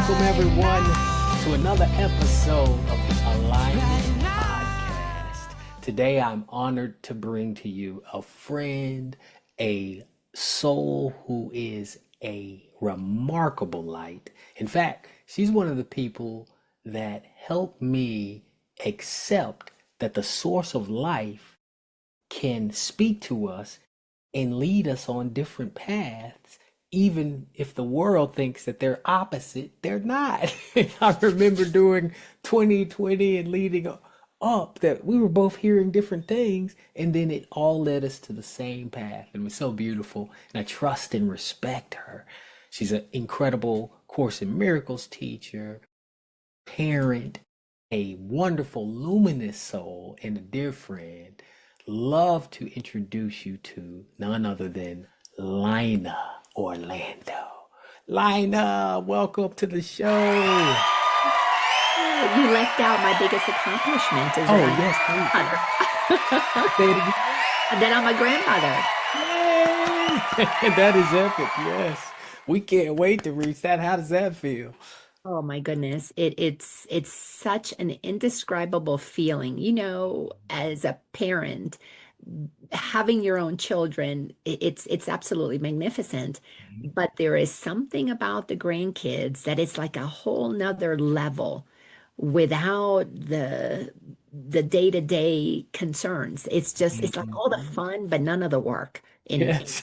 Welcome, everyone, to another episode of the Alignment Podcast. Today, I'm honored to bring to you a friend, a soul who is a remarkable light. In fact, she's one of the people that helped me accept that the source of life can speak to us and lead us on different paths, even if the world thinks that they're opposite, they're not. I remember during 2020 and leading up that we were both hearing different things, and then it all led us to the same path. And it was so beautiful. And I trust and respect her. She's an incredible Course in Miracles teacher, parent, a wonderful, luminous soul, and a dear friend. Love to introduce you to none other than Laina Orlando. Laina, welcome to the show. You left out my biggest accomplishment is Oh, that yes, please. I'm a mother. Say it again. And then I'm a grandmother. Yay! That is epic, yes. We can't wait to reach that. How does that feel? Oh my goodness. It's such an indescribable feeling. You know, as a parent, having your own children, it's absolutely magnificent. But there is something about the grandkids that it's like a whole nother level without the day-to-day concerns. It's like all the Mhm. fun, but none of the work. Yes.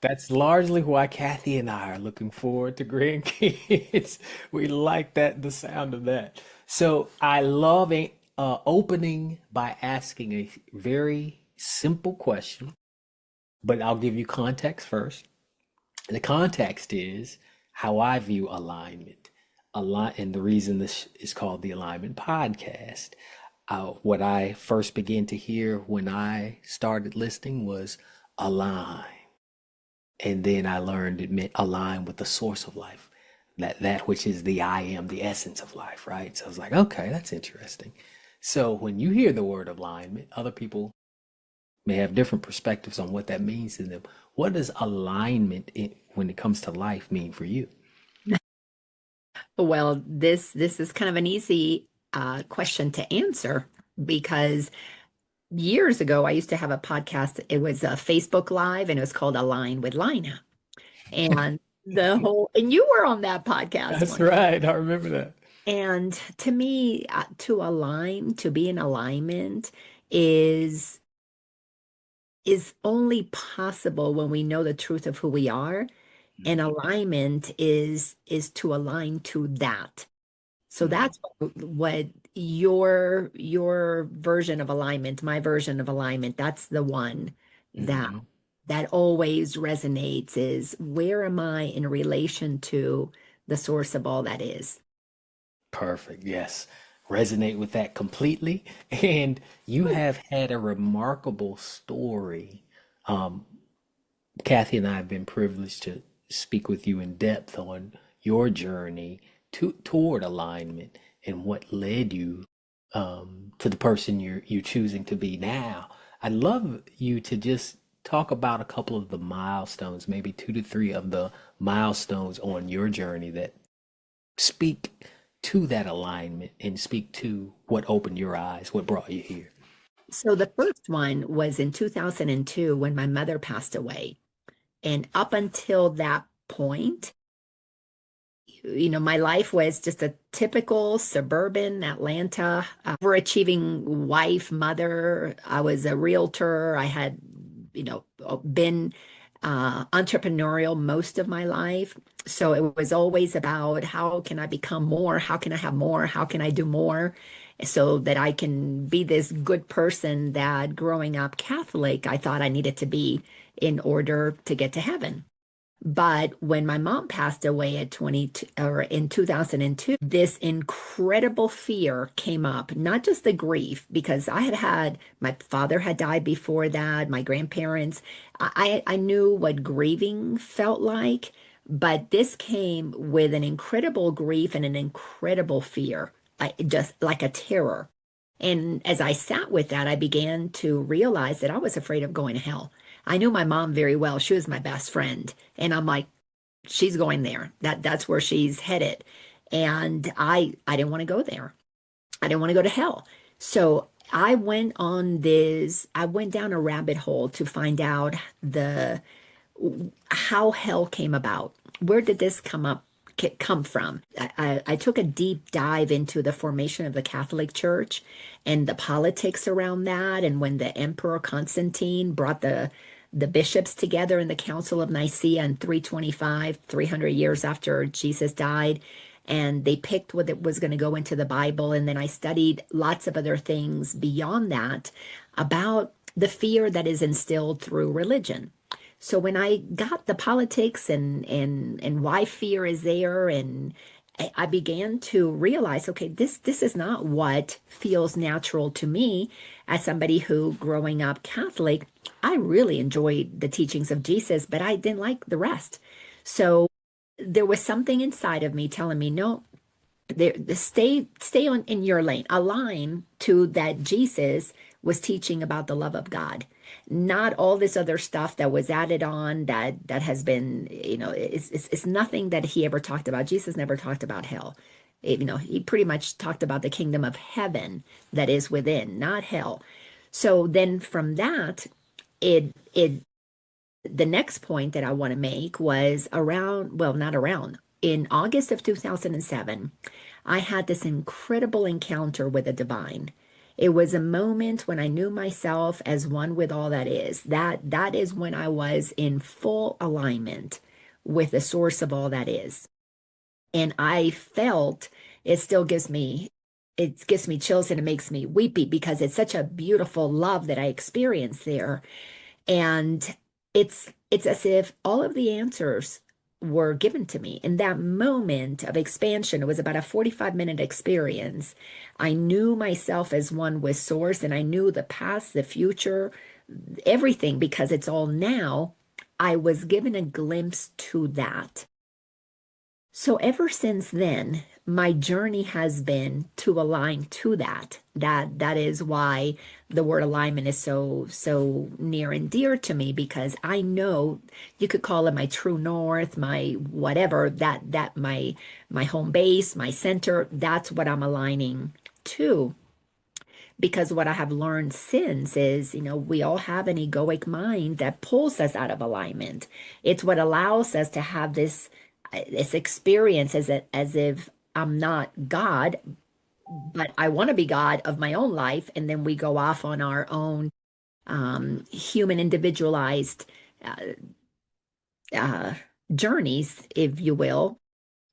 That's largely why Kathy and I are looking forward to grandkids. We like that, the sound of that. So I love opening by asking a very simple question, but I'll give you context first. The context is how I view alignment. And the reason this is called the Alignment Podcast. What I first began to hear when I started listening was align. And then I learned it meant align with the source of life, that which is the I am, the essence of life, right? So I was like, okay, that's interesting. So when you hear the word alignment, other people may have different perspectives on what that means to them. What does alignment when it comes to life mean for you? Well, this is kind of an easy question to answer because years ago I used to have a podcast. It was a Facebook Live and it was called Align with Lina. And and you were on that podcast That's once. right. I remember that. And to me, to align, to be in alignment is is only possible when we know the truth of who we are. And alignment is to align to that. So Mhm. that's what your version of alignment, my version of alignment, that's the one that Mhm. that always resonates is where am I in relation to the source of all that is? Perfect. Yes. Resonate with that completely. And you have had a remarkable story. Um, Kathy and I have been privileged to speak with you in depth on your journey toward alignment and what led you to the person you're choosing to be now. I'd love you to just talk about a couple of the milestones, maybe two to three of the milestones on your journey that speak to that alignment and speak to what opened your eyes, what brought you here. So the first one was in 2002 when my mother passed away. And up until that point, you know, my life was just a typical suburban Atlanta, overachieving wife, mother. I was a realtor. I had, you know, been entrepreneurial most of my life. So it was always about how can I become more? How can I have more? How can I do more? So that I can be this good person that growing up Catholic, I thought I needed to be in order to get to heaven. But when my mom passed away at 22 or in 2002, this incredible fear came up, not just the grief, because my father had died before that, my grandparents. I knew what grieving felt like, but this came with an incredible grief and an incredible fear, just like a terror. And as I sat with that, I began to realize that I was afraid of going to hell. I knew my mom very well. She was my best friend. And I'm like, she's going there. That's where she's headed. And I didn't want to go there. I didn't want to go to hell. So I went down a rabbit hole to find out the how hell came about. Where did this come from? I took a deep dive into the formation of the Catholic Church and the politics around that, and when the Emperor Constantine brought the bishops together in the Council of Nicaea in 325, 300 years after Jesus died, and they picked what it was going to go into the Bible. And then I studied lots of other things beyond that about the fear that is instilled through religion. So when I got the politics and why fear is there, and I began to realize, okay, this is not what feels natural to me as somebody who growing up Catholic, I really enjoyed the teachings of Jesus, but I didn't like the rest. So there was something inside of me telling me, no, there, stay on in your lane, align to that Jesus was teaching about the love of God, not all this other stuff that was added on that has been, it's nothing that he ever talked about. Jesus never talked about hell. He pretty much talked about the kingdom of heaven that is within, not hell. So then from that, it the next point that I want to make was around, well, not around, in August of 2007, I had this incredible encounter with the divine. It was a moment when I knew myself as one with all that is. That is when I was in full alignment with the source of all that is. And I felt it still gives me chills and it makes me weepy because it's such a beautiful love that I experienced there. And it's as if all of the answers were given to me in that moment of expansion. It was about a 45-minute experience. I knew myself as one with source, and I knew the past, the future, everything, because it's all now. I was given a glimpse to that. So ever since then, my journey has been to align to that. That is why the word alignment is so near and dear to me, because I know you could call it my true north, my whatever, that my home base, my center, that's what I'm aligning to. Because what I have learned since is, we all have an egoic mind that pulls us out of alignment. It's what allows us to have this experience as if I'm not God, but I want to be God of my own life. And then we go off on our own human individualized uh, uh, journeys, if you will.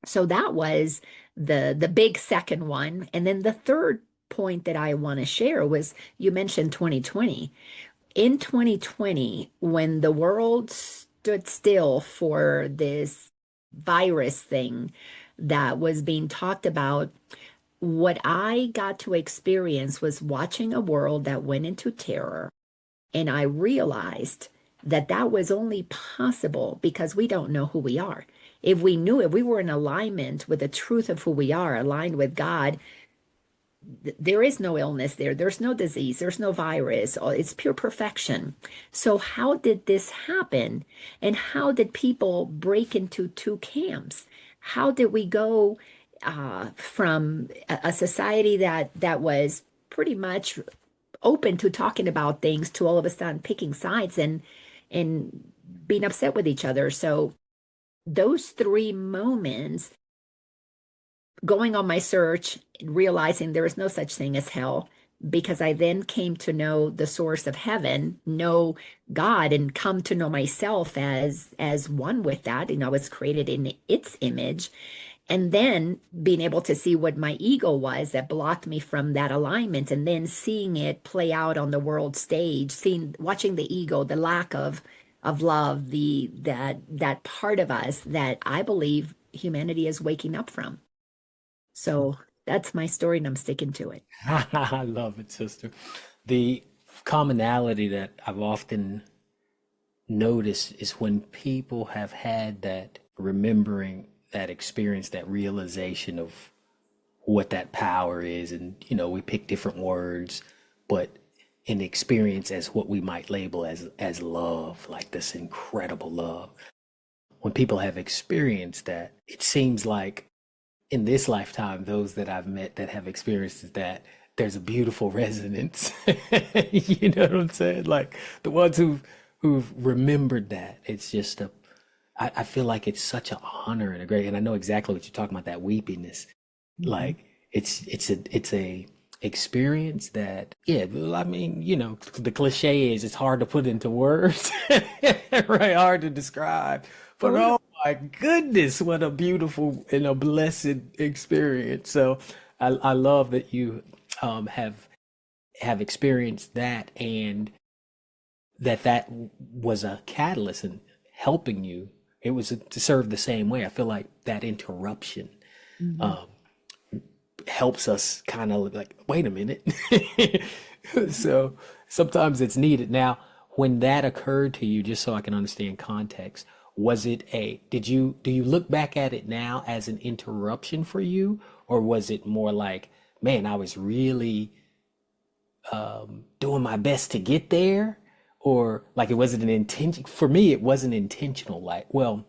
So that was the big second one. And then the third point that I want to share was you mentioned 2020. In 2020, when the world stood still for this virus thing that was being talked about, what I got to experience was watching a world that went into terror. And I realized that that was only possible because we don't know who we are. If we knew, if we were in alignment with the truth of who we are, aligned with God, there is no illness there. There's no disease. There's no virus. It's pure perfection. So, how did this happen? And how did people break into two camps? How did we go from a society that was pretty much open to talking about things to all of a sudden picking sides and being upset with each other? So, those three moments, going on my search, realizing there is no such thing as hell, because I then came to know the source of heaven, know God, and come to know myself as one with that. I was created in its image. And then being able to see what my ego was that blocked me from that alignment, and then seeing it play out on the world stage, watching the ego, the lack of love, that part of us that I believe humanity is waking up from. So that's my story, and I'm sticking to it. I love it, sister. The commonality that I've often noticed is when people have had that remembering, that experience, that realization of what that power is. And, we pick different words, but an experience as what we might label as love, like this incredible love. when people have experienced that, it seems like in this lifetime, those that I've met that have experienced that, there's a beautiful resonance. You know what I'm saying? Like the ones who've remembered that. It's just I feel like it's such an honor and a great, and I know exactly what you're talking about, that weepiness. Mhm. Like it's a experience that, yeah, well, I mean, the cliche is it's hard to put into words, right? Hard to describe. But Totally. oh my goodness, what a beautiful and a blessed experience. So I love that you have experienced that, and that was a catalyst in helping you. It was to serve the same way. I feel like that interruption Mhm. um, helps us kind of like, wait a minute. So sometimes it's needed. Now, when that occurred to you, just so I can understand context, was it do you look back at it now as an interruption for you, or was it more like, man, I was really doing my best to get there? Or like it wasn't an intention for me, it wasn't intentional. Like, well,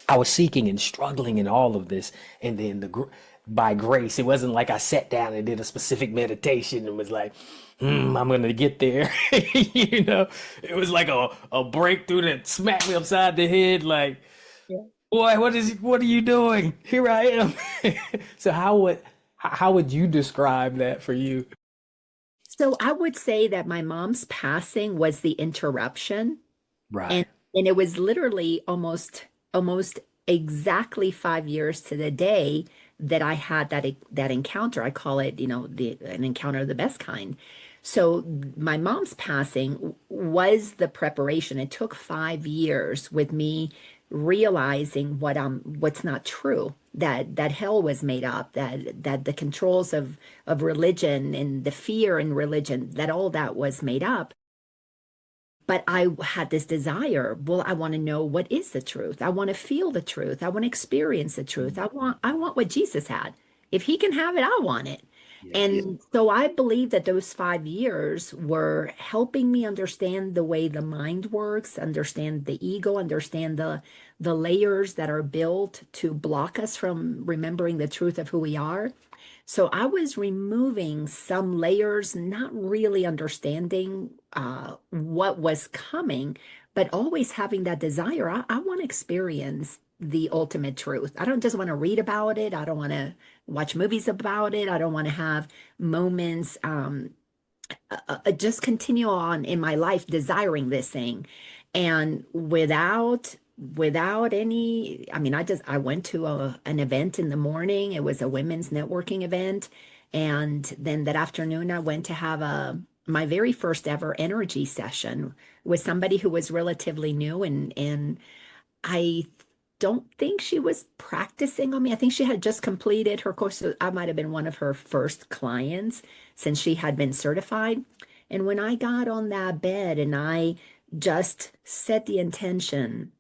I was seeking and struggling in all of this, and then by grace, it wasn't like I sat down and did a specific meditation and was like, I'm gonna get there." It was like a breakthrough that smacked me upside the head. Like, Yeah. boy, what are you doing? Here I am. So how would you describe that for you? So I would say that my mom's passing was the interruption. And Right. and it was literally almost exactly 5 years to the day that I had that encounter. I call it, an encounter of the best kind. So my mom's passing was the preparation. It took 5 years with me realizing what's not true, that hell was made up, that the controls of religion and the fear in religion, that all that was made up. But I had this desire. Well, I want to know what is the truth. I want to feel the truth. I want to experience the truth. I want what Jesus had. If he can have it, I want it. Yes. And so I believe that those 5 years were helping me understand the way the mind works, understand the ego, understand the layers that are built to block us from remembering the truth of who we are. So I was removing some layers, not really understanding what was coming, but always having that desire. I want to experience the ultimate truth. I don't just want to read about it. I don't want to watch movies about it. I don't want to have moments, just continue on in my life desiring this thing. And without any, I mean, I went to an event in the morning. It was a women's networking event. And then that afternoon I went to have my very first ever energy session with somebody who was relatively new, and I don't think she was practicing on me. I think she had just completed her course. So I might have been one of her first clients since she had been certified. And when I got on that bed and I just set the intention,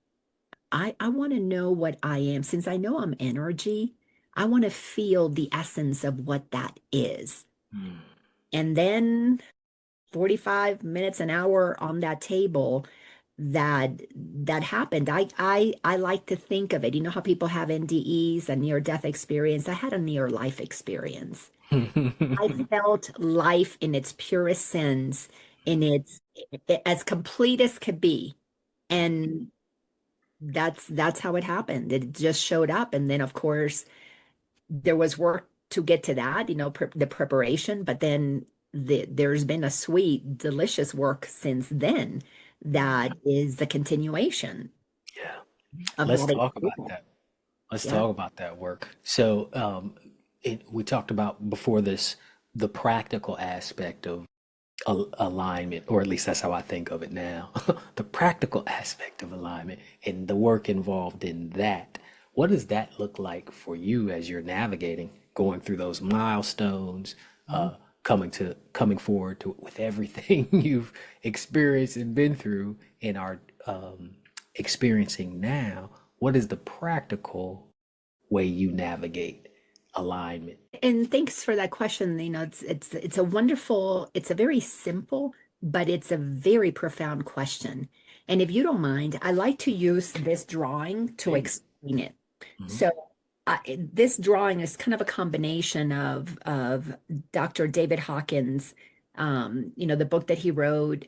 I want to know what I am. Since I know I'm energy, I want to feel the essence of what that is. Mm. And then 45 minutes, an hour on that table, that happened. I like to think of it. You know how people have NDEs, a near death experience. I had a near life experience. I felt life in its purest sense, in its as complete as could be. And that's how it happened. It just showed up. And then of course there was work to get to that, the preparation, but then there's been a sweet, delicious work since then that is the continuation Yeah. of Let's that talk about experience. that. Let's Yeah. talk about that work. So, we talked about before this the practical aspect of alignment, or at least that's how I think of it now. The practical aspect of alignment and the work involved in that. What does that look like for you as you're navigating, going through those milestones, coming forward to with everything you've experienced and been through and are experiencing now? What is the practical way you navigate alignment? And thanks for that question. It's a very simple, but it's a very profound question. And if you don't mind, I like to use this drawing to Hey. explain it. Mhm. So this drawing is kind of a combination of Dr. David Hawkins, the book that he wrote,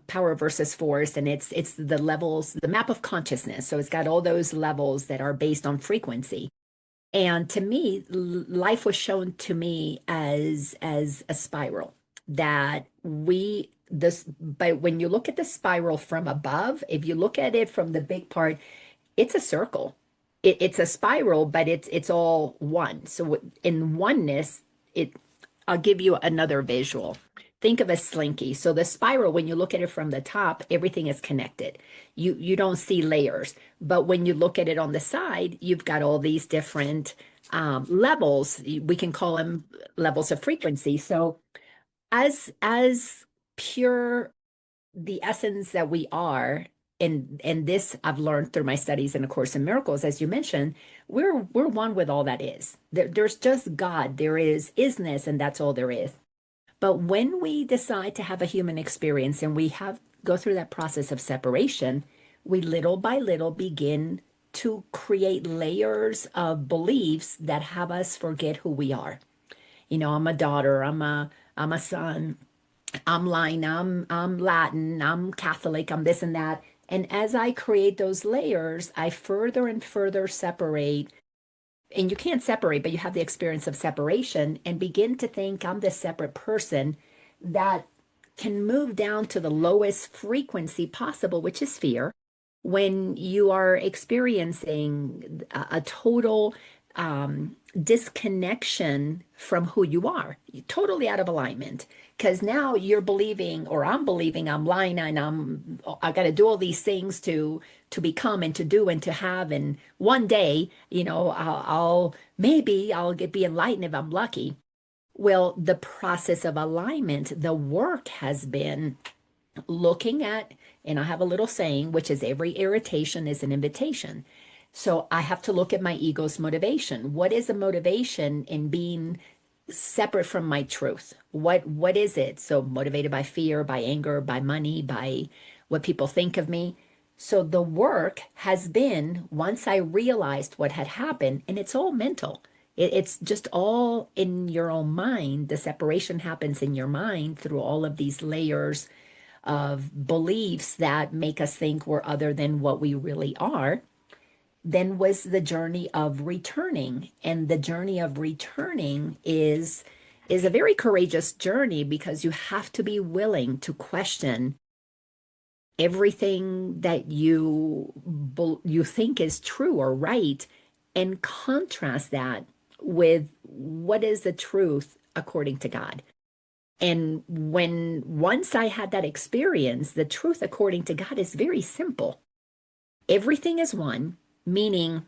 Power versus Force, and it's the levels, the map of consciousness. So it's got all those levels that are based on frequency. And to me, life was shown to me as a spiral that but when you look at the spiral from above, if you look at it from the big part, it's a circle. It's a spiral, but it's all one. So in oneness, it I'll give you another visual. Think of a slinky. So the spiral, when you look at it from the top, everything is connected. You don't see layers, but when you look at it on the side, you've got all these different levels. We can call them levels of frequency. So as pure the essence that we are, and this I've learned through my studies in A Course in Miracles, as you mentioned, we're one with all that is. There's just God, there is isness, and that's all there is. But when we decide to have a human experience and we have go through that process of separation, we little by little begin to create layers of beliefs that have us forget who we are. I'm a daughter, I'm a son, I'm lying, I'm Latin, I'm Catholic, I'm this and that. And as I create those layers, I further and further separate. And you can't separate, but you have the experience of separation and begin to think I'm this separate person that can move down to the lowest frequency possible, which is fear, when you are experiencing a total disconnection from who you are, you're totally out of alignment. Because now you're believing, or I'm believing, I'm lying, and I got to do all these things to become and to do and to have, and one day, I'll maybe I'll be enlightened if I'm lucky. Well, the process of alignment, the work has been looking at, and I have a little saying, which is every irritation is an invitation. So I have to look at my ego's motivation. What is a motivation in being separate from my truth? What is it? So motivated by fear, by anger, by money, by what people think of me. So the work has been, once I realized what had happened, and it's all mental. It's just all in your own mind. The separation happens in your mind through all of these layers of beliefs that make us think we're other than what we really are. Then was the journey of returning. And the journey of returning is a very courageous journey, because you have to be willing to question everything that you think is true or right, and contrast that with what is the truth according to God. And once I had that experience, the truth according to God is very simple. Everything is one, meaning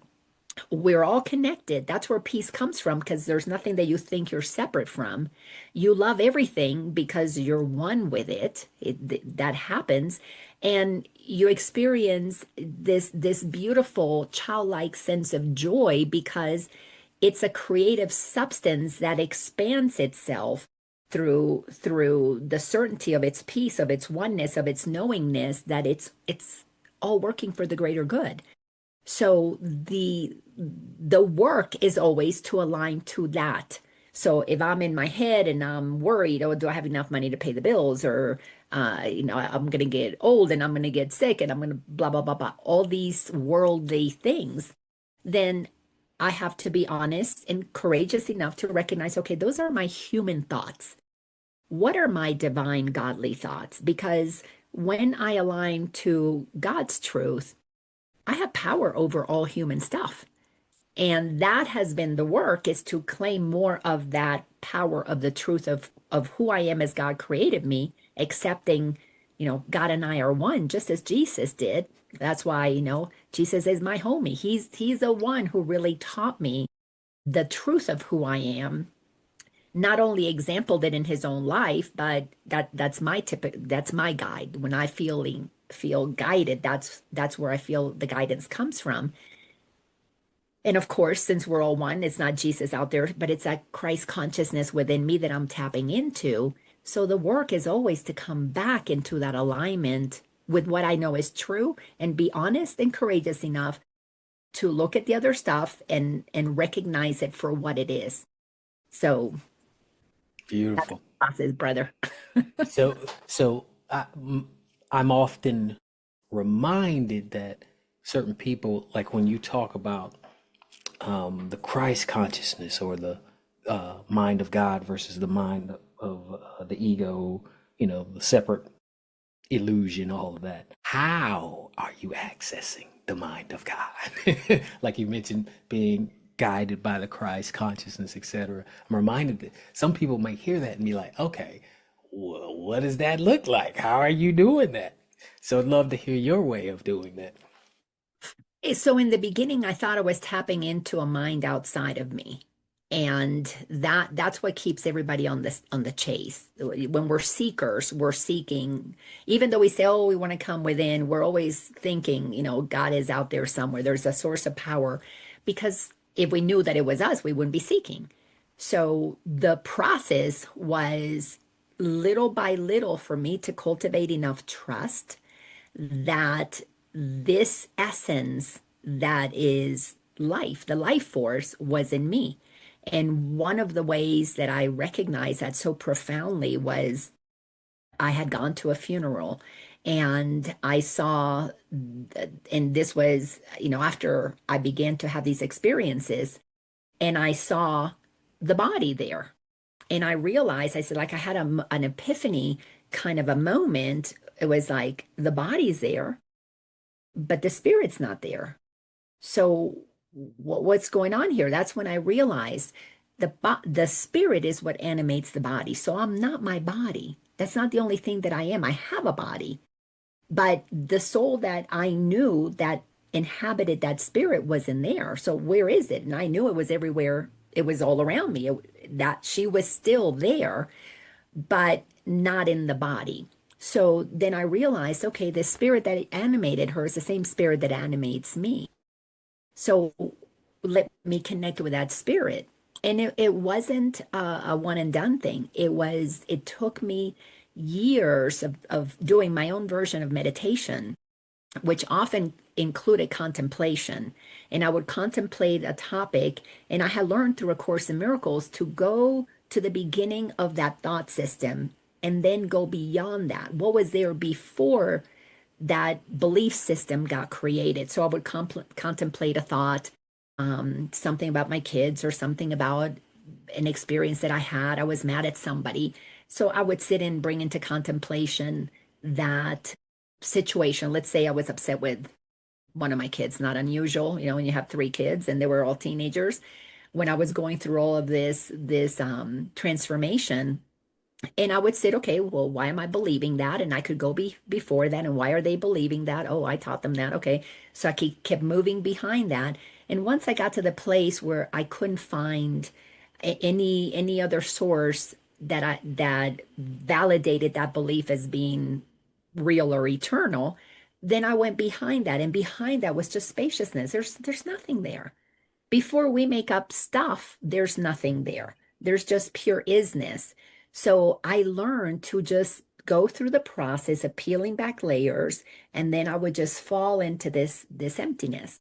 we're all connected. That's where peace comes from, because there's nothing that you think you're separate from. You love everything because you're one with it. That happens. And you experience this beautiful childlike sense of joy, because it's a creative substance that expands itself through the certainty of its peace, of its oneness, of its knowingness, that it's all working for the greater good. So the work is always to align to that. So if I'm in my head and I'm worried, oh, do I have enough money to pay the bills? Or I'm going to get old and I'm going to get sick and I'm going to blah, blah, blah, blah, all these worldly things, then I have to be honest and courageous enough to recognize, okay, those are my human thoughts. What are my divine godly thoughts? Because when I align to God's truth, I have power over all human stuff. And that has been the work, is to claim more of that power of the truth of who I am as God created me, accepting, God and I are one, just as Jesus did. That's why, Jesus is my homie. He's the one who really taught me the truth of who I am, not only exampled it in his own life, but that's my guide. When I feel guided, that's where I feel the guidance comes from. And of course, since we're all one, it's not Jesus out there, but it's that Christ consciousness within me that I'm tapping into. So the work is always to come back into that alignment with what I know is true and be honest and courageous enough to look at the other stuff and recognize it for what it is. So that's the Beautiful. process, brother. So I'm often reminded that certain people, like when you talk about the Christ consciousness or the mind of God versus the mind of the ego, the separate illusion, all of that. How are you accessing the mind of God? Like you mentioned, being guided by the Christ consciousness, etc. I'm reminded that some people might hear that and be like, okay, well, what does that look like? How are you doing that? So I'd love to hear your way of doing that. So in the beginning, I thought I was tapping into a mind outside of me. And that's what keeps everybody on the chase. When we're seekers, we're seeking, even though we say, oh, we want to come within, we're always thinking, God is out there somewhere. There's a source of power. Because if we knew that it was us, we wouldn't be seeking. So the process was little by little for me to cultivate enough trust that this essence that is life, the life force, was in me. And one of the ways that I recognized that so profoundly was I had gone to a funeral and I saw, and this was, after I began to have these experiences, and I saw the body there. And I realized, I said, like, I had an epiphany kind of a moment. It was like the body's there, but the spirit's not there. So what's going on here? That's when I realized the spirit is what animates the body. So I'm not my body. That's not the only thing that I am. I have a body, but the soul that I knew that inhabited that spirit wasn't there. So where is it? And I knew it was everywhere. It was all around me. That she was still there, but not in the body. So then I realized, okay, the spirit that animated her is the same spirit that animates me. So let me connect with that spirit. And it wasn't a one and done thing. It took me years of doing my own version of meditation, which often included contemplation. And I would contemplate a topic, and I had learned through A Course in Miracles to go to the beginning of that thought system and then go beyond that. What was there before that belief system got created? So I would contemplate a thought, something about my kids or something about an experience that I had. I was mad at somebody. So I would sit and bring into contemplation that situation. Let's say I was upset with one of my kids, not unusual, when you have three kids and they were all teenagers. When I was going through all of this transformation, and I would say, okay, well, why am I believing that? And I could go before that. And why are they believing that? Oh, I taught them that. Okay. So I kept moving behind that. And once I got to the place where I couldn't find any other source that validated that belief as being real or eternal, then I went behind that. And behind that was just spaciousness. There's nothing there. Before we make up stuff, there's nothing there. There's just pure isness. So I learned to just go through the process of peeling back layers, and then I would just fall into this emptiness.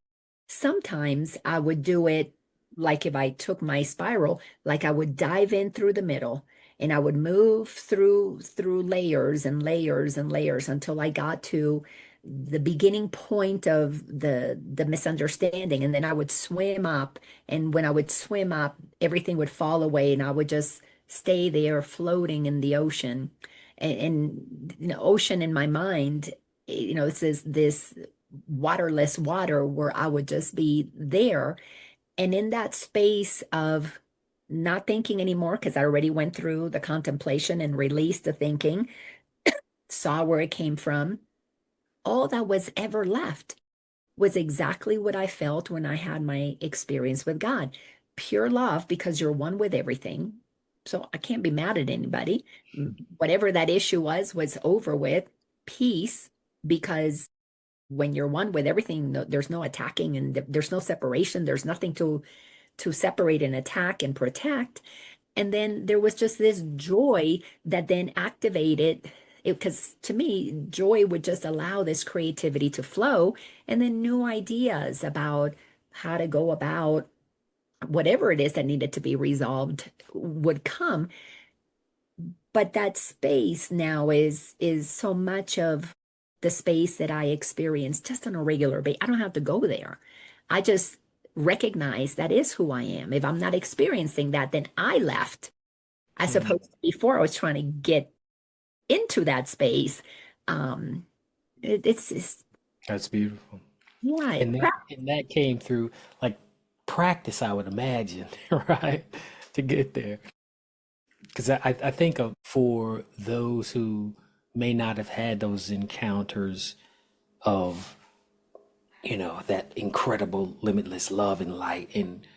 Sometimes I would do it like if I took my spiral, like I would dive in through the middle and I would move through layers and layers and layers until I got to the beginning point of the misunderstanding, and then I would swim up, and when I would swim up everything would fall away and I would just stay there floating in the ocean. And ocean in my mind, this waterless water where I would just be there. And in that space of not thinking anymore, because I already went through the contemplation and released the thinking, saw where it came from, all that was ever left was exactly what I felt when I had my experience with God. Pure love, because you're one with everything. So I can't be mad at anybody. Whatever that issue was over with. Peace, because when you're one with everything, there's no attacking and there's no separation. There's nothing to separate and attack and protect. And then there was just this joy that then activated Because to me, joy would just allow this creativity to flow, and then new ideas about how to go about whatever it is that needed to be resolved would come. But that space now is so much of the space that I experience just on a regular basis. I don't have to go there. I just recognize that is who I am. If I'm not experiencing that, then I left. I Mm, suppose before I was trying to get into that space. Um, it's that's beautiful. right. And that came through like practice, I would imagine, right? To get there. Because I think of for those who may not have had those encounters of, that incredible, limitless love and light and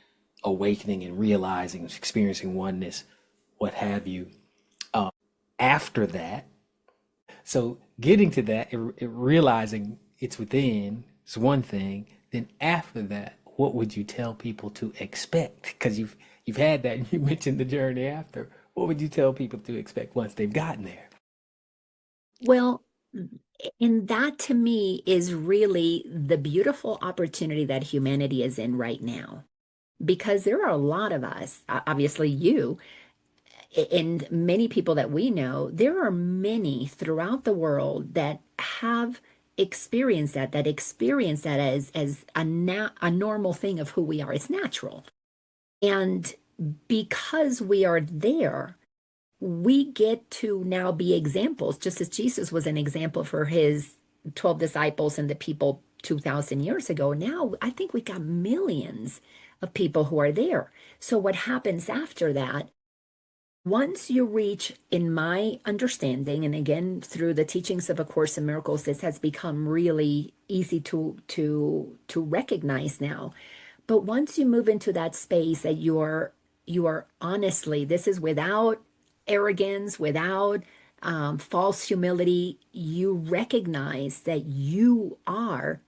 awakening and realizing, experiencing oneness, what have you. After that, so getting to that, realizing it's within is one thing. Then after that, what would you tell people to expect? Because you've had that, and you mentioned the journey after. What would you tell people to expect once they've gotten there? Well, and that to me is really the beautiful opportunity that humanity is in right now. Because there are a lot of us, obviously you, and many people that we know, there are many throughout the world that have experienced that experience that as a normal thing of who we are. It's natural. And because we are there, we get to now be examples, just as Jesus was an example for his 12 disciples and the people 2,000 years ago. Now, I think we got millions of people who are there. So, what happens after that? Once you reach, in my understanding, and again through the teachings of A Course in Miracles, this has become really easy to recognize now. But once you move into that space that you are honestly, this is without arrogance, without false humility, you recognize that you are,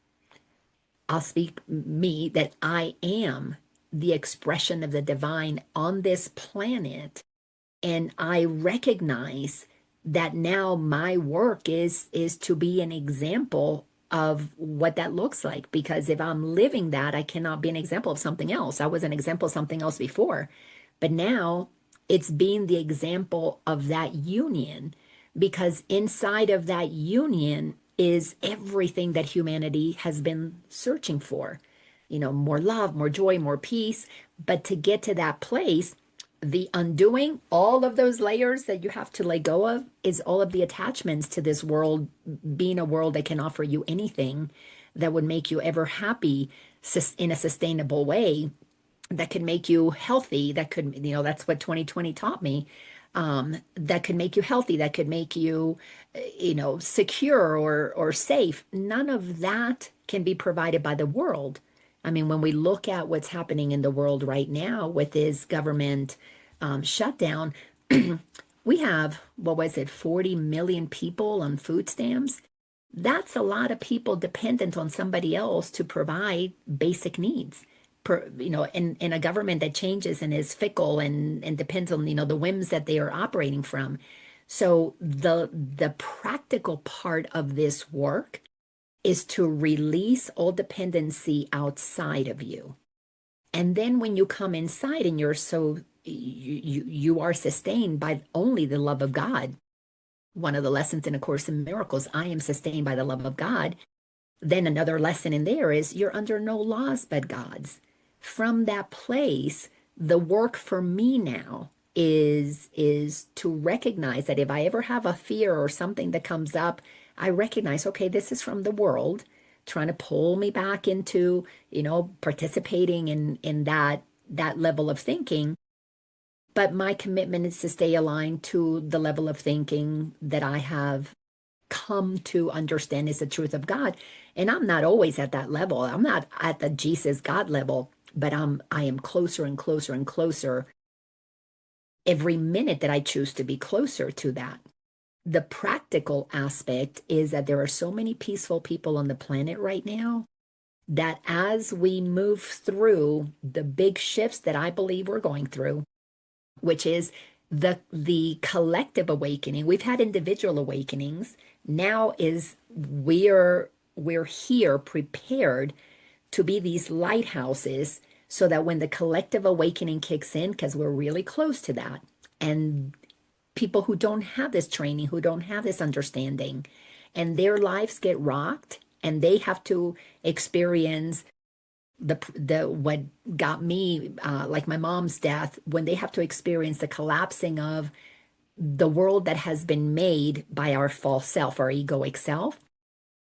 I'll speak me, that I am the expression of the divine on this planet, and I recognize that now my work is to be an example of what that looks like, because if I'm living that, I cannot be an example of something else. I was an example of something else before, but now it's being the example of that union, because inside of that union is everything that humanity has been searching for. More love, more joy, more peace. But to get to that place, the undoing all of those layers that you have to let go of is all of the attachments to this world being a world that can offer you anything that would make you ever happy in a sustainable way, that could make you healthy, that could, that's what 2020 taught me. That could make you healthy, that could make you, secure or safe. None of that can be provided by the world. I mean, when we look at what's happening in the world right now with this government shutdown, we have, what was it, 40 million people on food stamps. That's a lot of people dependent on somebody else to provide basic needs. In a government that changes and is fickle and depends on, the whims that they are operating from. So the practical part of this work is to release all dependency outside of you. And then when you come inside and you are sustained by only the love of God. One of the lessons in A Course in Miracles, I am sustained by the love of God. Then another lesson in there is you're under no laws but God's. From that place, the work for me now is to recognize that if I ever have a fear or something that comes up, I recognize, okay, this is from the world trying to pull me back into, participating in that level of thinking. But my commitment is to stay aligned to the level of thinking that I have come to understand is the truth of God. And I'm not always at that level. I'm not at the Jesus God level, but I am closer and closer and closer every minute that I choose to be closer to that. The practical aspect is that there are so many peaceful people on the planet right now that as we move through the big shifts that I believe we're going through, which is The collective awakening, we've had individual awakenings. Now is we're here prepared to be these lighthouses so that when the collective awakening kicks in, because we're really close to that, and people who don't have this training, who don't have this understanding, and their lives get rocked, and they have to experience the what got me like my mom's death, when they have to experience the collapsing of the world that has been made by our false self, our egoic self,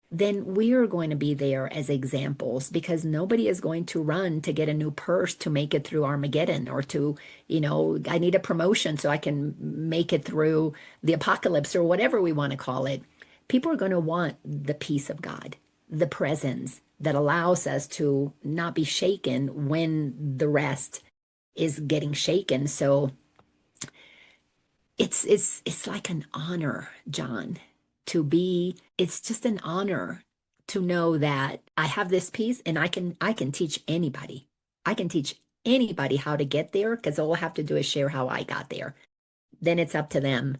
then we're going to be there as examples, because nobody is going to run to get a new purse to make it through Armageddon, or to, I need a promotion so I can make it through the apocalypse, or whatever we want to call it. People are going to want the peace of God, the presence that allows us to not be shaken when the rest is getting shaken. So it's like an honor, John, to be, it's just an honor to know that I have this piece, and I can teach anybody. I can teach anybody how to get there, because all I have to do is share how I got there. Then it's up to them.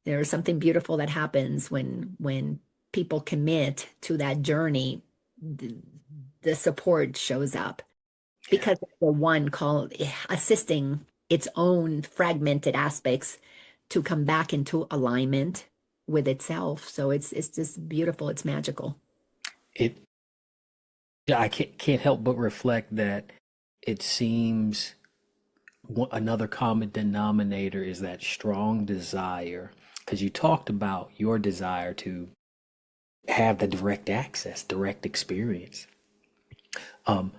There's something beautiful that happens when people commit to that journey. The support shows up, Yeah. because the one called assisting its own fragmented aspects to come back into alignment with itself. So it's just beautiful. It's magical. It, yeah, I can't help but reflect that it seems another common denominator is that strong desire, because you talked about your desire to have the direct access, direct experience. Um,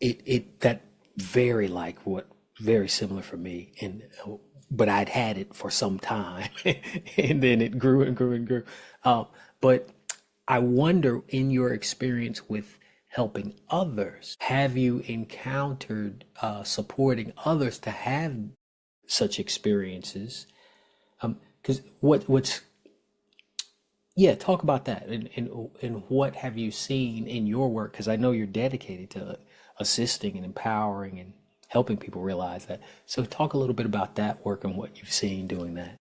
it that very like what very similar for me, and but I'd had it for some time, and then it grew and grew and grew. But I wonder, in your experience with helping others, have you encountered supporting others to have such experiences? Because what's yeah, talk about that, and what have you seen in your work? Because I know you're dedicated to assisting and empowering and helping people realize that. So talk a little bit about that work and what you've seen doing that.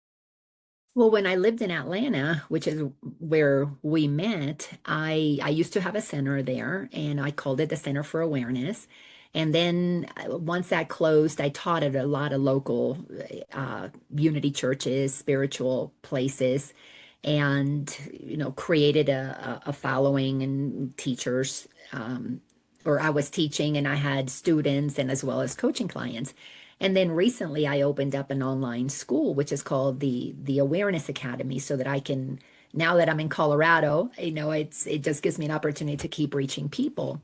Well, when I lived in Atlanta, which is where we met, I used to have a center there, and I called it the Center for Awareness. And then once that closed, I taught at a lot of local unity churches, spiritual places, and created a following and teachers. Or I was teaching, and I had students, and as well as coaching clients. And then recently I opened up an online school, which is called the Awareness Academy, so that I can, now that I'm in Colorado, it just gives me an opportunity to keep reaching people.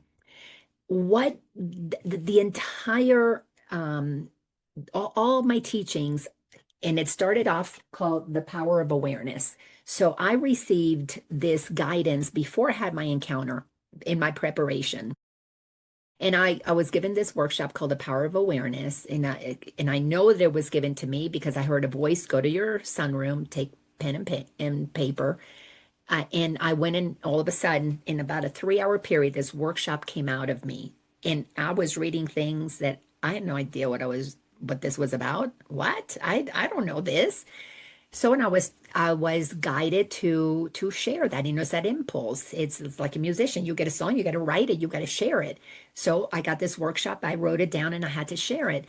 What the entire all my teachings, and it started off called The Power of Awareness. So I received this guidance before I had my encounter, in my preparation. And I was given this workshop called The Power of Awareness. And I know that it was given to me because I heard a voice: go to your sunroom, take pen and paper. And I went in, all of a sudden, in about a 3 hour period, this workshop came out of me. And I was reading things that I had no idea what this was about. What? I don't know this. So, and I was guided to share that. It's that impulse. It's like a musician. You get a song, you got to write it, you got to share it. So I got this workshop, I wrote it down, and I had to share it.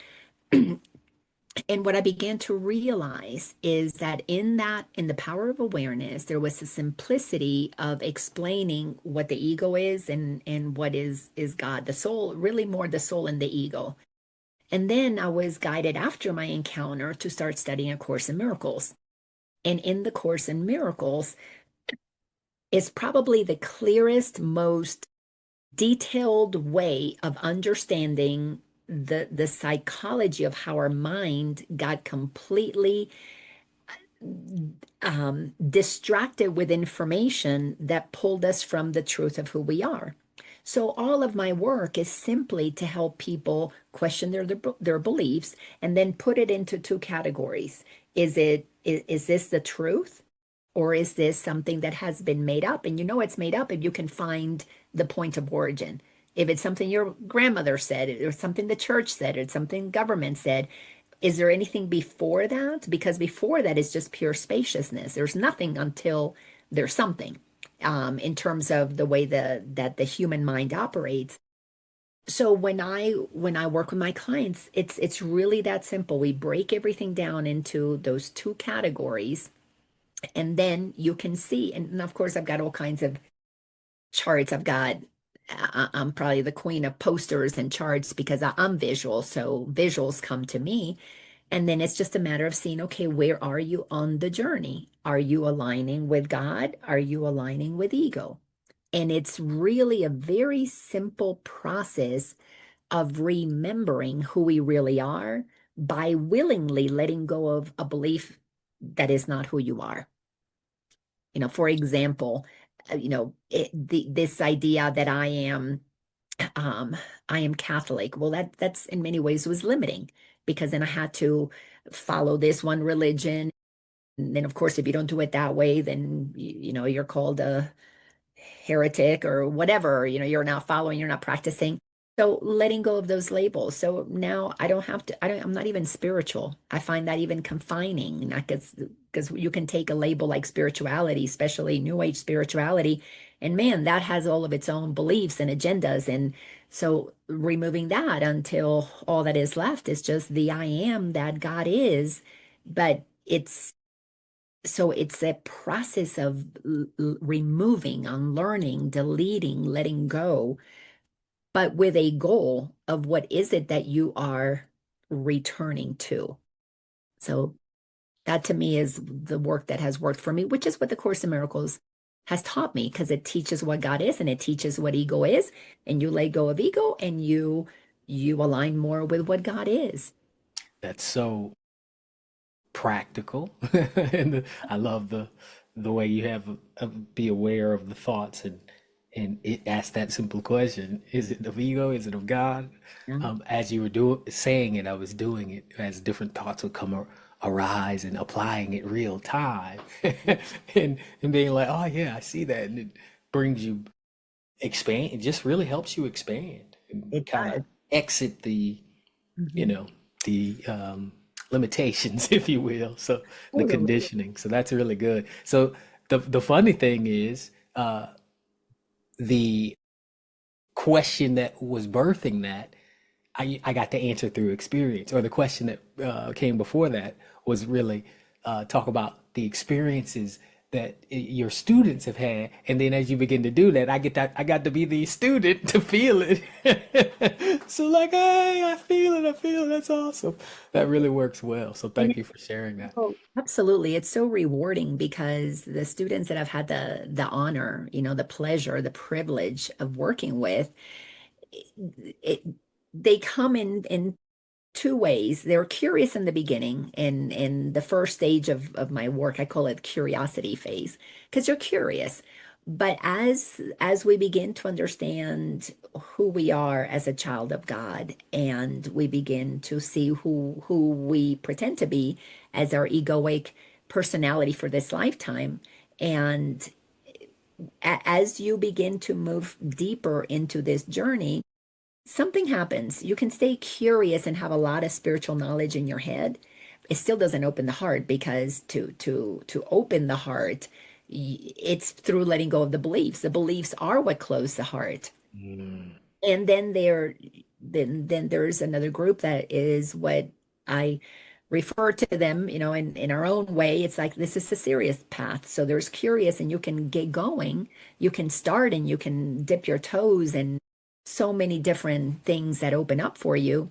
And what I began to realize is that in the power of awareness, there was a simplicity of explaining what the ego is, and what is God, the soul, really more the soul and the ego. And then I was guided after my encounter to start studying A Course in Miracles. And in the Course in Miracles is probably the clearest, most detailed way of understanding the psychology of how our mind got completely distracted with information that pulled us from the truth of who we are. So all of my work is simply to help people question their beliefs, and then put it into two categories. Is this the truth, or is this something that has been made up? And it's made up if you can find the point of origin. If it's something your grandmother said, or something the church said, or something government said, Is there anything before that? Because before that is just pure spaciousness. There's nothing until there's something, in terms of the way that the human mind operates. So when I work with my clients, it's really that simple. We break everything down into those two categories, and then you can see. And of course, I've got all kinds of charts. I'm probably the queen of posters and charts because I'm visual, so visuals come to me. And then it's just a matter of seeing, okay, where are you on the journey? Are you aligning with God? Are you aligning with ego? And it's really a very simple process of remembering who we really are by willingly letting go of a belief that is not who you are. For example, this idea that um, I am Catholic. Well, that's in many ways was limiting because then I had to follow this one religion. And then, of course, if you don't do it that way, then you're called a heretic or whatever. You're not following, you're not practicing. So letting go of those labels. So now I don't have to, I'm not even spiritual. I find that even confining, not because you can take a label like spirituality, especially New Age spirituality, and man, that has all of its own beliefs and agendas. And so removing that until all that is left is just the I am that God is. But it's a process of removing, unlearning, deleting, letting go, but with a goal of what is it that you are returning to. So that to me is the work that has worked for me, which is what the Course in Miracles has taught me because it teaches what God is and it teaches what ego is, and you let go of ego and you align more with what God is. That's so practical, and I love the way you have be aware of the thoughts and it ask that simple question: Is it of ego? Is it of God? Yeah. As you were doing saying it, I was doing it as different thoughts would arise and applying it real time, and being like, oh yeah, I see that, and it brings you expand. It just really helps you expand and It kind of does. exit the you Mhm. know the limitations, if you will, so the Totally. conditioning. So that's really good. So the funny thing is, the question that was birthing that, I got to answer through experience, or the question that came before that was really talk about the experiences that your students have had, and then as you begin to do that, I got to be the student to feel it. So like, hey, I feel it. That's awesome. That really works well. So And thank you for sharing that. oh, absolutely. It's so rewarding because the students that I've had the honor, the pleasure, the privilege of working with, it, they come in two ways. They're curious in the beginning, and in the first stage of my work, I call it curiosity phase, because you're curious. But as we begin to understand who we are as a child of God, and we begin to see who we pretend to be as our egoic personality for this lifetime, and as you begin to move deeper into this journey, something happens. You can stay curious and have a lot of spiritual knowledge in your head. It still doesn't open the heart because to open the heart, it's through letting go of the beliefs. The beliefs are what close the heart. Mm. And then there's another group that is what I refer to them, in our own way. It's like this is the serious path. So there's curious and you can get going. You can start and you can dip your toes and so many different things that open up for you.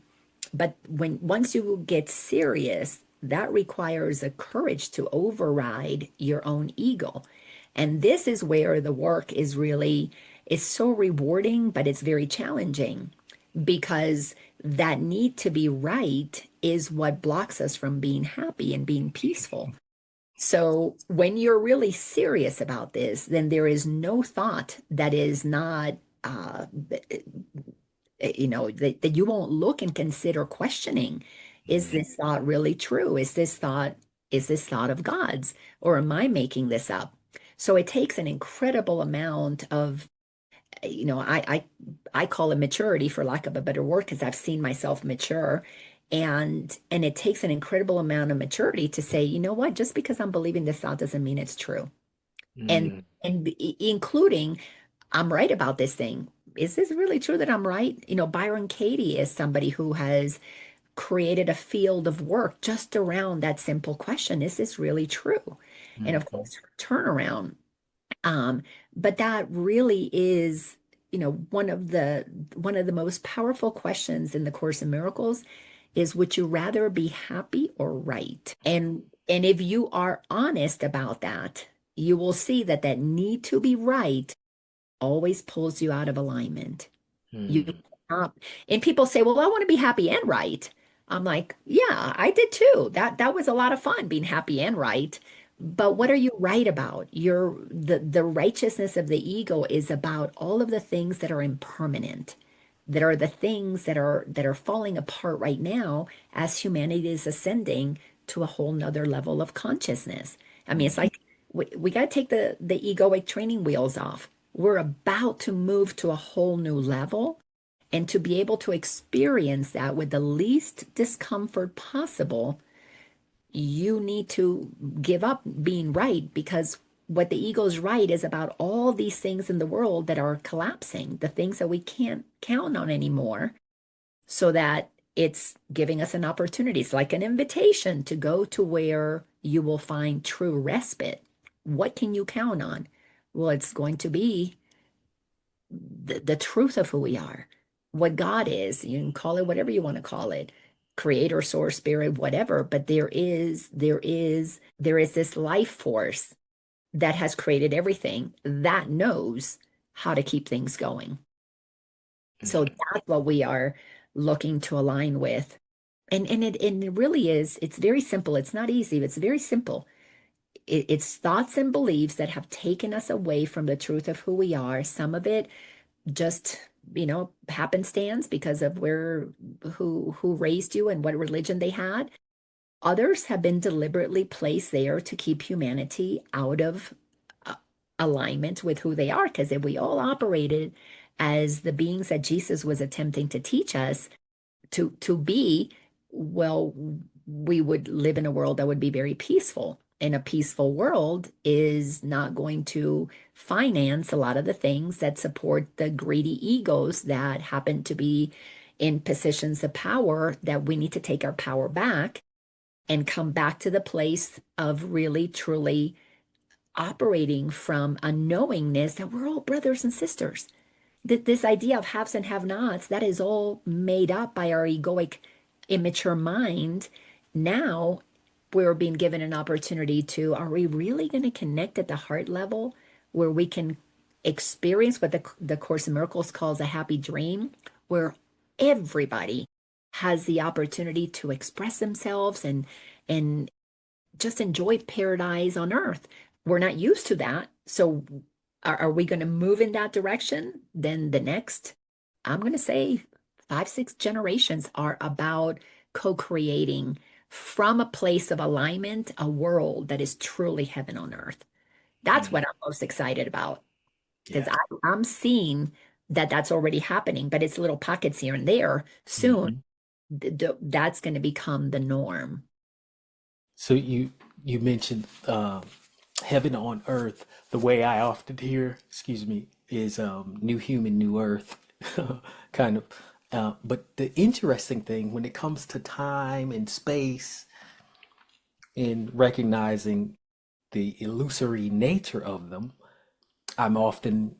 But once you get serious, that requires a courage to override your own ego. And this is where the work is so rewarding, but it's very challenging because that need to be right is what blocks us from being happy and being peaceful. So when you're really serious about this, then there is no thought that is not that you won't look and consider questioning. Is Mm. this thought really true? Is this thought of God's, or am I making this up? So it takes an incredible amount of, I call it maturity for lack of a better word, because I've seen myself mature And it takes an incredible amount of maturity to say, you know what, just because I'm believing this thought doesn't mean it's true. And Mm, including I'm right about this thing. Is this really true that I'm right? Byron Katie is somebody who has created a field of work just around that simple question. Is this really true? And of mhm, course, her turnaround. Um, but that really is, one of the most powerful questions in the Course in Miracles is, would you rather be happy or right? And if you are honest about that, you will see that that need to be right always pulls you out of alignment. You mm, cannot, and people say, well, I want to be happy and right. I'm like, yeah, I did too. That was a lot of fun being happy and right. But what are you right about? The righteousness of the ego is about all of the things that are impermanent, that are the things that are falling apart right now as humanity is ascending to a whole nother level of consciousness. I mean, it's mhm, like we got to take the egoic training wheels off. We're about to move to a whole new level. And to be able to experience that with the least discomfort possible, you need to give up being right, because what the ego's right is about all these things in the world that are collapsing, the things that we can't count on anymore, so that it's giving us an opportunity. It's like an invitation to go to where you will find true respite. What can you count on? Well, it's going to be the truth of who we are, what God is. You can call it whatever you want to call it, creator, source, spirit, whatever, but there is this life force that has created everything that knows how to keep things going. So mm, that's what we are looking to align with. And it really is, it's very simple. It's not easy, it's very simple. It's thoughts and beliefs that have taken us away from the truth of who we are. Some of it just, happenstance because of who raised you and what religion they had. Others have been deliberately placed there to keep humanity out of uh, alignment with who they are. Because if we all operated as the beings that Jesus was attempting to teach us to be, well, we would live in a world that would be very peaceful. And a peaceful world is not going to finance a lot of the things that support the greedy egos that happen to be in positions of power, that we need to take our power back and come back to the place of really truly operating from a knowingness that we're all brothers and sisters. This idea of haves and have-nots, that is all made up by our egoic, immature mind. Now we're being given an opportunity to, are we really going to connect at the heart level where we can experience what the Course in Miracles calls a happy dream, where everybody has the opportunity to express themselves and just enjoy paradise on earth. We're not used to that. So are we going to move in that direction? Then the next, I'm going to say 5, 6 generations are about co-creating from a place of alignment, a world that is truly heaven on earth. That's mm. what I'm most excited about, because Yeah. I'm seeing that that's already happening, but it's little pockets here and there. Soon, Mhm. that's going to become the norm. So you mentioned heaven on earth. The way I often hear, excuse me, is new human, new earth, kind of. But the interesting thing when it comes to time and space, in recognizing the illusory nature of them, I'm often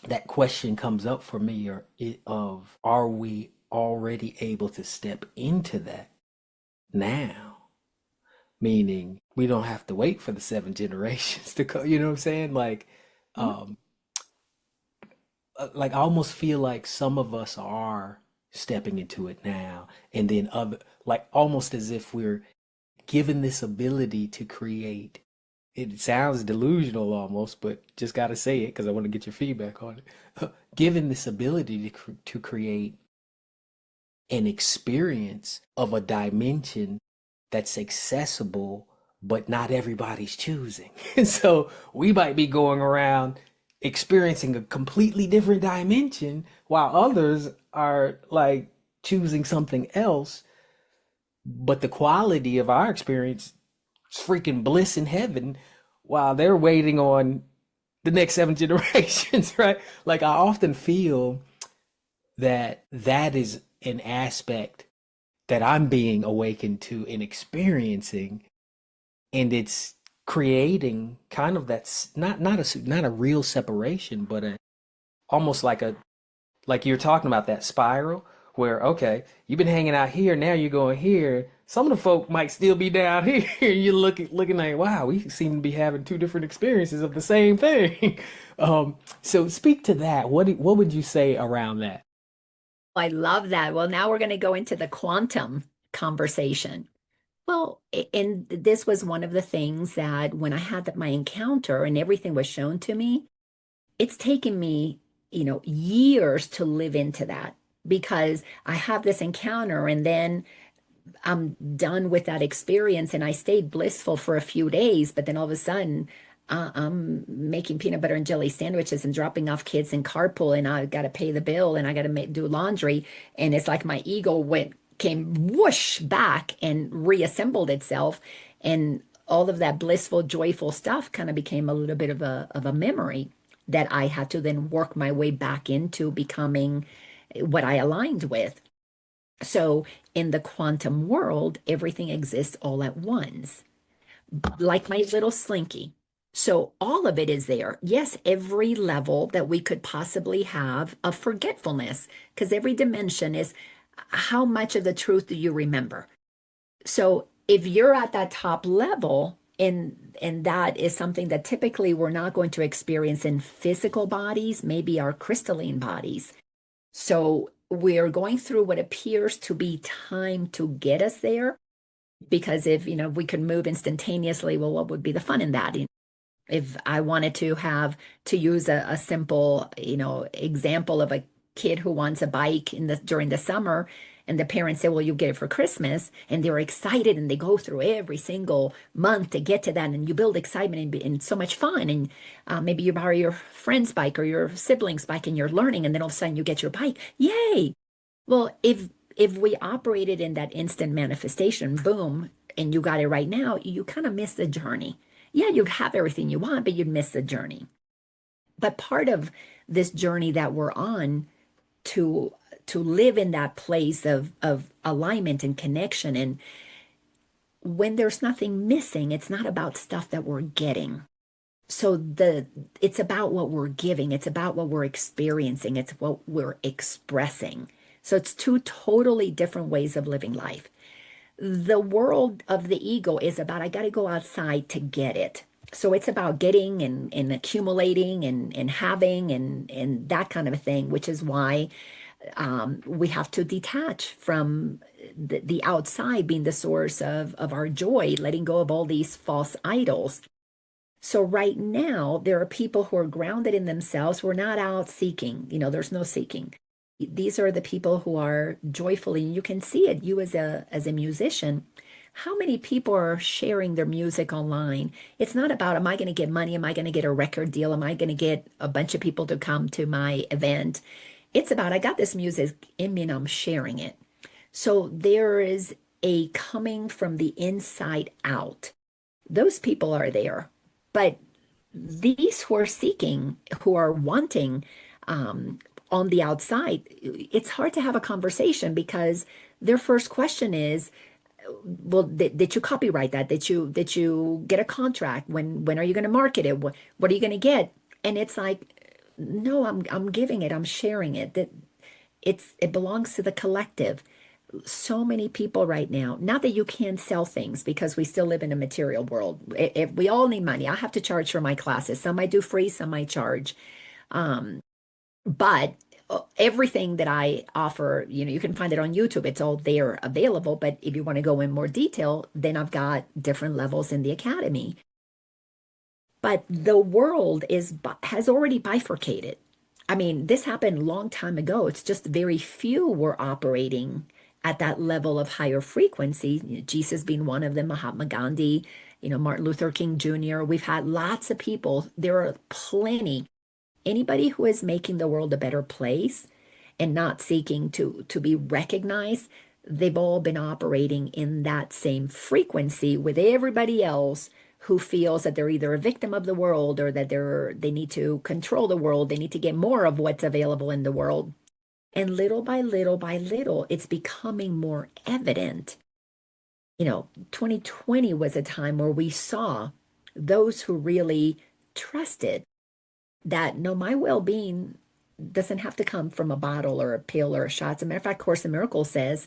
that question comes up for me, or of are we already able to step into that now? Meaning we don't have to wait for the 7 generations to come. You know what I'm saying? Um, like I almost feel like some of us are stepping into it now, and then other, like almost as if we're given this ability to create. It sounds delusional almost, but just got to say it because I want to get your feedback on it. Given this ability to create an experience of a dimension that's accessible, but not everybody's choosing. So we might be going around experiencing a completely different dimension while others are like choosing something else. but the quality of our experience is freaking bliss in heaven while they're waiting on the next seven generations, right? Like I often feel that that is an aspect that I'm being awakened to and experiencing, and it's creating kind of that's not a real separation, but a almost like a like you're talking about that spiral where okay, you've been hanging out here, now you're going here. Some of the folk might still be down here. You're looking like, wow, we seem to be having two different experiences of the same thing. So speak to that. What would you say around that? I love that. Well, now we're going to go into the quantum conversation. Well, and this was one of the things that when I had my encounter and everything was shown to me, it's taken me, years to live into that because I have this encounter and then I'm done with that experience and I stayed blissful for a few days, but then all of a sudden, I'm making peanut butter and jelly sandwiches and dropping off kids in carpool, and I got to pay the bill and I got to do laundry. And it's like my ego came whoosh back and reassembled itself. And all of that blissful, joyful stuff kind of became a little bit of a memory that I had to then work my way back into becoming what I aligned with. So in the quantum world, everything exists all at once, like my little slinky. So all of it is there. Yes, every level that we could possibly have of forgetfulness, because every dimension is how much of the truth do you remember? So if you're at that top level, and that is something that typically we're not going to experience in physical bodies, maybe our crystalline bodies. So we're going through what appears to be time to get us there. Because if, we could move instantaneously, well, what would be the fun in that? If I wanted to have to use a simple, example of a kid who wants a bike during the summer, and the parents say, well, you get it for Christmas, and they're excited and they go through every single month to get to that, and you build excitement and so much fun. And maybe you borrow your friend's bike or your sibling's bike and you're learning, and then all of a sudden you get your bike. Yay! Well, if we operated in that instant manifestation, boom, and you got it right now, you kind of miss the journey. Yeah, you'd have everything you want, but you'd miss the journey. But part of this journey that we're on to to live in that place of alignment and connection, and when there's nothing missing, it's not about stuff that we're getting. So it's about what we're giving, it's about what we're experiencing, it's what we're expressing. So it's two totally different ways of living life. The world of the ego is about, I got to go outside to get it. So it's about getting and accumulating and having and that kind of a thing, which is why we have to detach from the outside being the source of our joy, letting go of all these false idols. So right now, there are people who are grounded in themselves who are not out seeking. There's no seeking. These are the people who are joyfully, and you can see it, you as a musician, how many people are sharing their music online? It's not about, am I going to get money? Am I going to get a record deal? Am I going to get a bunch of people to come to my event? It's about, I got this music in me and I'm sharing it. So there is a coming from the inside out. Those people are there. But these who are seeking, who are wanting on the outside, it's hard to have a conversation because their first question is, well, did you copyright that? Did you get a contract? When are you going to market it? What are you going to get? And it's like, no, I'm giving it, I'm sharing it. That it belongs to the collective. So many people right now, not that you can't sell things because we still live in a material world. If we all need money, I have to charge for my classes. Some I do free, some I charge. Um, but everything that I offer, you can find it on YouTube. It's all there available. But if you want to go in more detail, then I've got different levels in the academy. But the world has already bifurcated. I mean, this happened a long time ago. It's just very few were operating at that level of higher frequency. Jesus being one of them, Mahatma Gandhi, Martin Luther King Jr. We've had lots of people. There are plenty. Anybody who is making the world a better place and not seeking to be recognized, they've all been operating in that same frequency with everybody else who feels that they're either a victim of the world or that they need to control the world, they need to get more of what's available in the world. And little by little by little, it's becoming more evident. 2020 was a time where we saw those who really trusted that no, my well-being doesn't have to come from a bottle or a pill or a shot. As a matter of fact, Course in Miracles says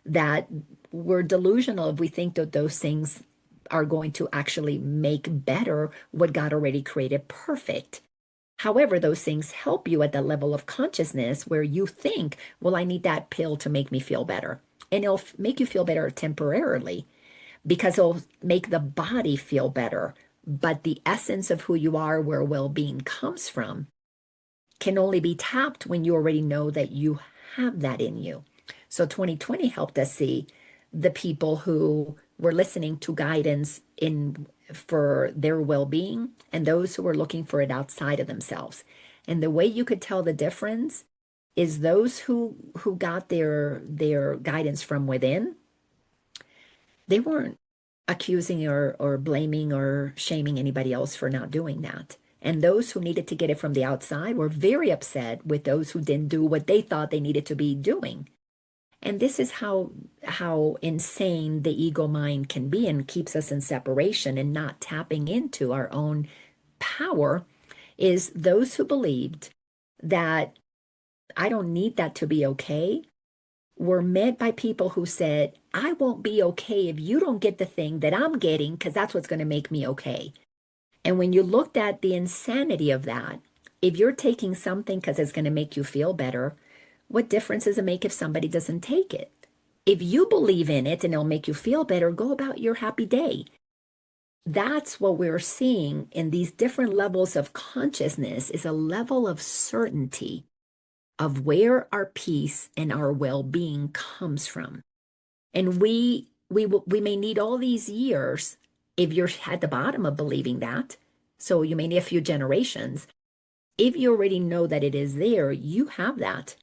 that we're delusional if we think that those things are going to actually make better what God already created perfect. However, those things help you at the level of consciousness where you think, well, I need that pill to make me feel better. And it'll make you feel better temporarily because it'll make the body feel better. But the essence of who you are, where well being comes from, can only be tapped when you already know that you have that in you. So 2020 helped us see the people who were listening to guidance in for their well-being and those who were looking for it outside of themselves. And the way you could tell the difference is those who got their guidance from within, they weren't accusing or blaming or shaming anybody else for not doing that. And those who needed to get it from the outside were very upset with those who didn't do what they thought they needed to be doing. And this is how insane the ego mind can be and keeps us in separation and not tapping into our own power is those who believed that I don't need that to be okay were met by people who said, I won't be okay if you don't get the thing that I'm getting because that's what's going to make me okay. And when you looked at the insanity of that, if you're taking something because it's going to make you feel better, what difference does it make if somebody doesn't take it? If you believe in it and it'll make you feel better, go about your happy day. That's what we're seeing in these different levels of consciousness is a level of certainty of where our peace and our well-being comes from. And we may need all these years if you're at the bottom of believing that. So you may need a few generations. If you already know that it is there, you have that.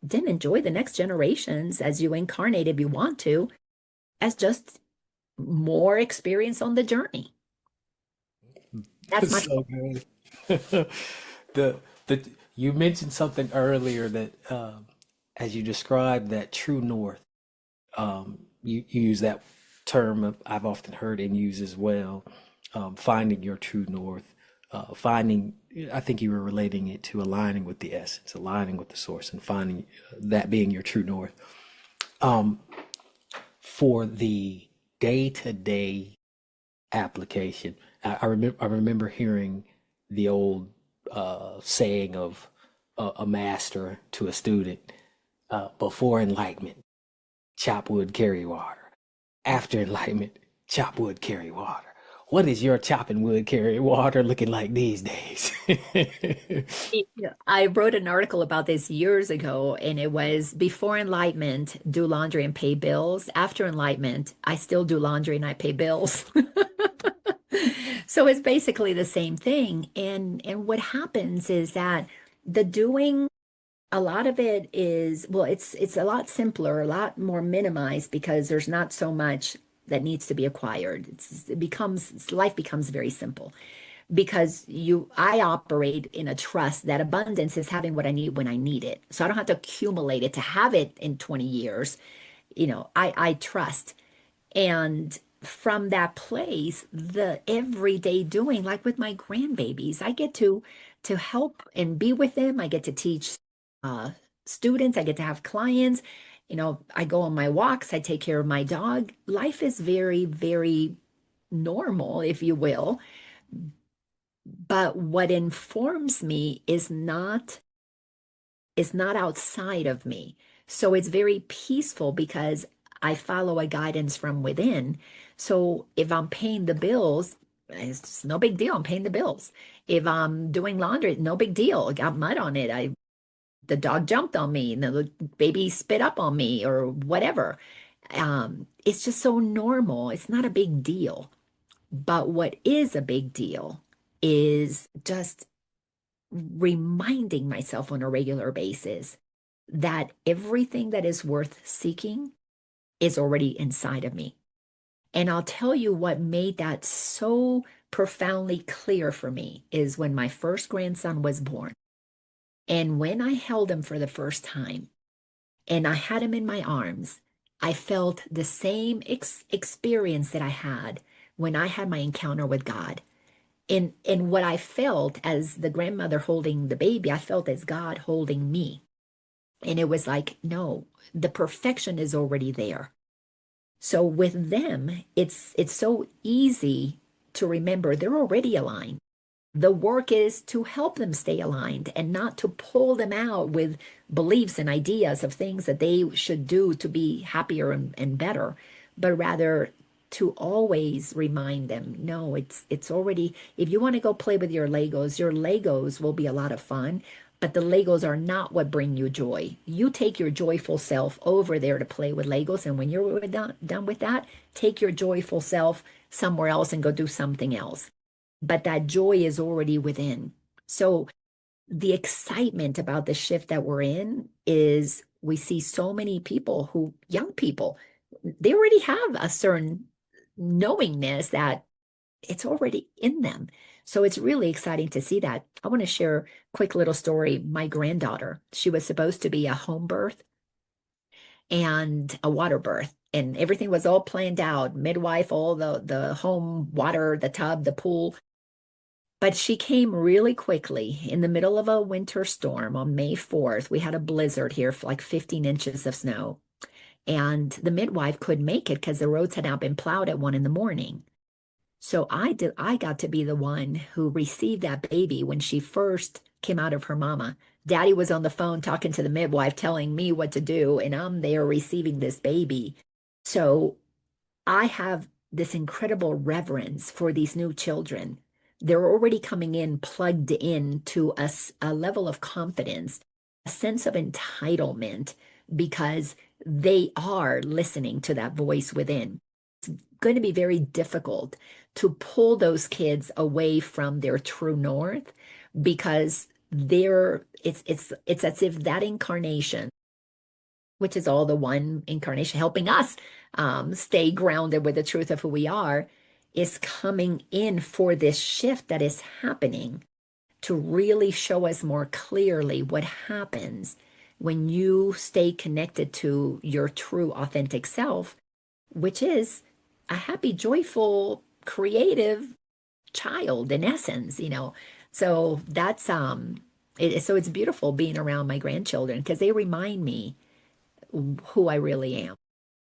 Then enjoy the next generations as you incarnate if you want to, as just more experience on the journey. That's my So good. the the you mentioned something earlier that as you described that true north, you use that term I've often heard and use as well, finding your true north, finding. I think you were relating it to aligning with the essence, aligning with the source, and finding that being your true north. For the day-to-day application. I remember hearing the old saying of a master to a student, before enlightenment, chop wood, carry water. After enlightenment, chop wood, carry water. What is your chopping wood, carry water looking like these days? Yeah, I wrote an article about this years ago, and it was before enlightenment, do laundry and pay bills. After enlightenment, I still do laundry and I pay bills. So it's basically the same thing. And what happens is that the doing, a lot of it is, well, it's a lot simpler, a lot more minimized because there's not so much that needs to be acquired. Life becomes very simple because I operate in a trust that abundance is having what I need when I need it. So I don't have to accumulate it to have it in 20 years. I trust. And from that place, the everyday doing, like with my grandbabies, I get to help and be with them. I get to teach uh, students. I get to have clients. I go on my walks. I take care of my dog. Life is very, very normal, if you will. But what informs me is not outside of me. So it's very peaceful because I follow a guidance from within. So if I'm paying the bills, it's no big deal. I'm paying the bills. If I'm doing laundry, no big deal. I got mud on it. The dog jumped on me, and the baby spit up on me, or whatever. It's just so normal. It's not a big deal. But what is a big deal is just reminding myself on a regular basis that everything that is worth seeking is already inside of me. And I'll tell you what made that so profoundly clear for me is when my first grandson was born. And when I held him for the first time and I had him in my arms, I felt the same experience that I had when I had my encounter with God. And what I felt as the grandmother holding the baby, I felt as God holding me. And it was like, no, the perfection is already there. So with them, it's so easy to remember they're already aligned. The work is to help them stay aligned and not to pull them out with beliefs and ideas of things that they should do to be happier and better, but rather to always remind them, no, it's already, if you want to go play with your Legos will be a lot of fun, but the Legos are not what bring you joy. You take your joyful self over there to play with Legos, and when you're done with that, take your joyful self somewhere else and go do something else, but that joy is already within. So the excitement about the shift that we're in is we see so many people who, young people, they already have a certain knowingness that it's already in them. So it's really exciting to see that. I want to share a quick little story. My granddaughter, she was supposed to be a home birth and a water birth. And everything was all planned out, midwife, all the home water, the tub, the pool. But she came really quickly in the middle of a winter storm on May 4th. We had a blizzard here, for like 15 inches of snow. And the midwife couldn't make it because the roads had now been plowed at 1 in the morning. So I got to be the one who received that baby when she first came out of her mama. Daddy was on the phone talking to the midwife, telling me what to do, and I'm there receiving this baby. So I have this incredible reverence for these new children. They're already coming in plugged in to a level of confidence, a sense of entitlement, because they are listening to that voice within. Going to be very difficult to pull those kids away from their true north because it's as if that incarnation, which is all the one incarnation helping us stay grounded with the truth of who we are, is coming in for this shift that is happening to really show us more clearly what happens when you stay connected to your true authentic self, which is a happy, joyful, creative child in essence. So that's so it's beautiful being around my grandchildren because they remind me who I really am.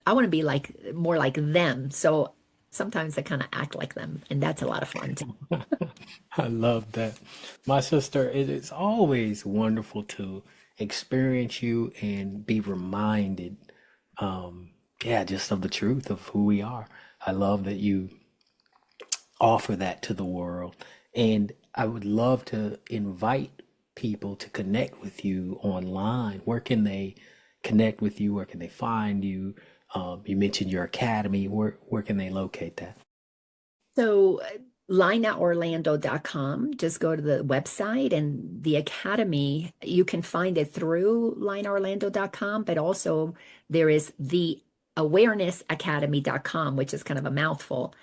I want to be like more like them. So sometimes I kind of act like them, and that's a lot of fun too. I love that. My sister, it is always wonderful to experience you and be reminded, yeah, just of the truth of who we are. I love that you offer that to the world. And I would love to invite people to connect with you online. Where can they connect with you? Where can they find you? You mentioned your academy. Where can they locate that? So LainaOrlando.com, just go to the website and the academy, you can find it through LainaOrlando.com, but also there is the awarenessacademy.com, which is kind of a mouthful.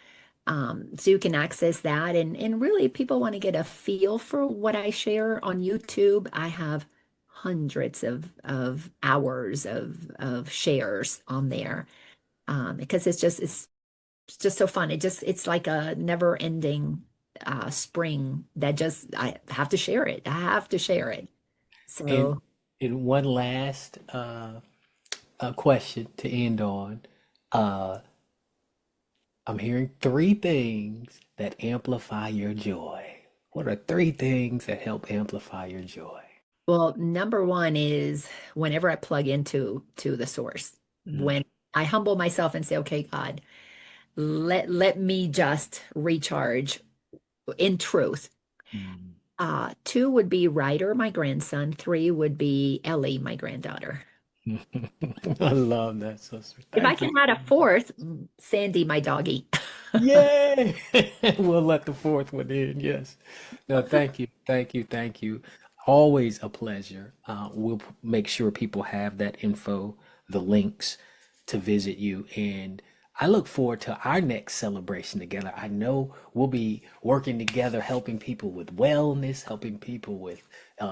So you can access that. And really, if people want to get a feel for what I share on YouTube, I have hundreds of hours of shares on there because it's just so fun. It's like a never ending spring that just I have to share it. I have to share it. And So, and one last question to end on. Uh, I'm hearing three things that amplify your joy. What are three things that help amplify your joy? well, number one is whenever I plug into the source, Mm, when I humble myself and say, okay, God, let me just recharge in truth. mm. Two would be Ryder, my grandson. Three would be Ellie, my granddaughter. I love that, sister. If I Thank you. can add a fourth, Sandy, my doggie. Yay! We'll let the fourth one in. Yes. No, thank you. Thank you. Thank you. Always a pleasure. We'll make sure people have that info, the links to visit you. And I look forward to our next celebration together. I know we'll be working together, helping people with wellness, helping people with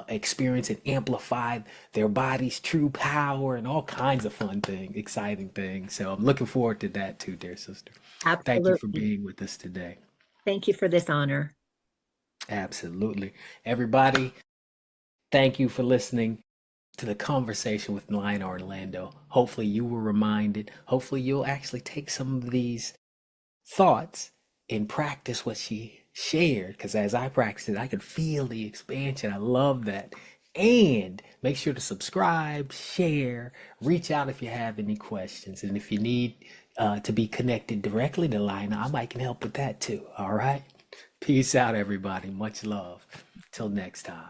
experience and amplify their body's true power and all kinds of fun things, exciting things. So I'm looking forward to that too, dear sister. Thank you for Absolutely. being with us today. Thank you for this honor. Absolutely. Everybody, thank you for listening to the conversation with Laina Orlando. Hopefully, you were reminded. Hopefully, you'll actually take some of these thoughts and practice what she shared. Because as I practiced it, I could feel the expansion. I love that. And make sure to subscribe, share, reach out if you have any questions. And if you need to be connected directly to Laina, I might can help with that too. All right. Peace out, everybody. Much love. Till next time.